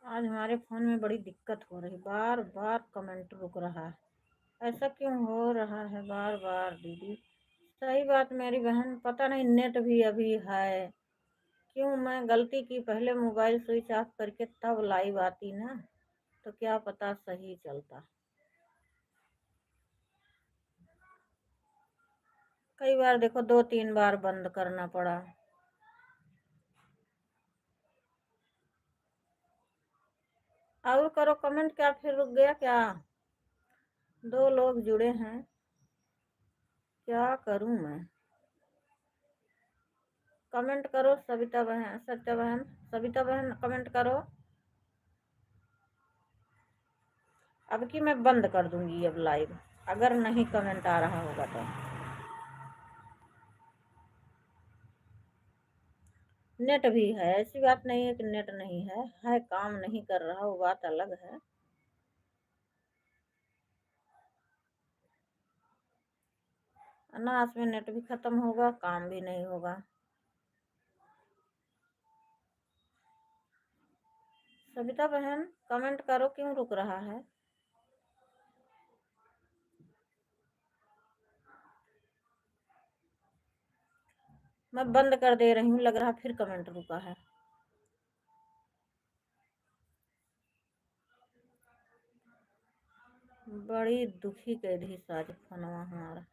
आज हमारे फ़ोन में बड़ी दिक्कत हो रही, बार बार कमेंट रुक रहा है। ऐसा क्यों हो रहा है बार बार दीदी? सही बात मेरी बहन, पता नहीं नेट भी अभी है। क्यों मैं गलती की, पहले मोबाइल स्विच ऑफ करके तब लाइव आती ना, तो क्या पता सही चलता। कई बार देखो 2-3 बार बंद करना पड़ा। और करो कमेंट, क्या फिर रुक गया क्या? 2 लोग जुड़े हैं, क्या करूं मैं? कमेंट करो सविता बहन, सत्या बहन, सविता बहन कमेंट करो। अब की मैं बंद कर दूंगी अब लाइव, अगर नहीं कमेंट आ रहा होगा तो। नेट भी है, ऐसी बात नहीं है कि नेट नहीं है काम नहीं कर रहा, वो बात अलग है। अनास में नेट भी खत्म होगा, काम भी नहीं होगा। सविता बहन कमेंट करो, क्यों रुक रहा है? मैं बंद कर दे रही हूँ, लग रहा फिर कमेंट रुका है। बड़ी दुखी कर दी आज फोनवा हमारा।